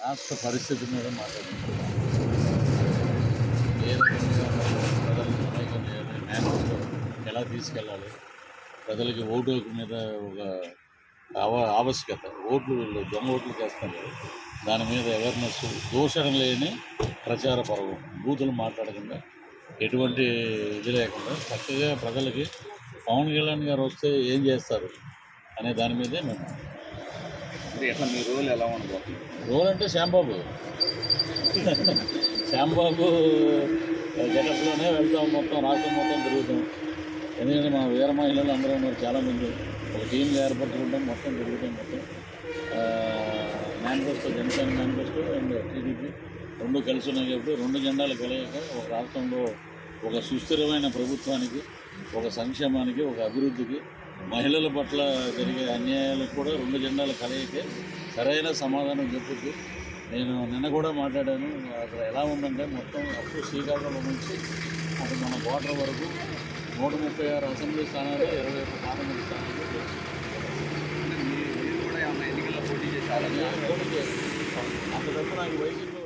రాష్ట్ర పరిస్థితి మీద మాట్లాడుతున్నాం. ఏ రకంగా ప్రజలను సమైక్యం చేయాలి, మేనిఫెస్టో ఎలా తీసుకెళ్ళాలి, ప్రజలకి ఓటు హక్కు మీద ఒక ఆవశ్యకత, ఓట్లు వీళ్ళు దొంగ ఓట్లు చేస్తారు కదా, దాని మీద అవేర్నెస్, దూషణ లేని ప్రచార పర్వం, బూతులు మాట్లాడకుండా ఎటువంటి ఇది లేకుండా చక్కగా ప్రజలకి పవన్ కళ్యాణ్ గారు వస్తే ఏం చేస్తారు అనే దాని మీదే మేము. ఎట్లా మీ రోల్ ఎలా ఉండబోతుంది? రోల్ అంటే శ్యాంబాబు జగత్లోనే వెళ్తాం, మొత్తం రాష్ట్రం మొత్తం తిరుగుతాం. ఎందుకంటే మా వీర మహిళలు అందరూ ఉన్నారు, చాలామంది ఒక టీంగా ఏర్పరచుకుంటాం, మొత్తం తిరుగుతాం. మొత్తం manifesto, Janasena manifesto and TDP రెండు కలిసి ఉన్నాయి కాబట్టి రెండు జెండాలు కలగక ఒక రాష్ట్రంలో ఒక సుస్థిరమైన ప్రభుత్వానికి, ఒక సంక్షేమానికి, ఒక అభివృద్ధికి, మహిళల పట్ల జరిగే అన్యాయాలకు కూడా రెండు జెండాల కలయికే సరైన సమాధానం చెప్పుద్ది. నేను నిన్న కూడా మాట్లాడాను. అక్కడ ఎలా ఉందంటే మొత్తం అప్పుడు శ్రీకాకుళం నుంచి అటు మన బోర్డర్ వరకు 136 అసెంబ్లీ స్థానాలు, 21 పార్లమెంట్ స్థానాలు మీరు కూడా ఏమన్నా ఎన్నికల్లో పోటీ చేశారా? పోటీ చేస్తాను. అంత తప్ప నాకు వైసీపీ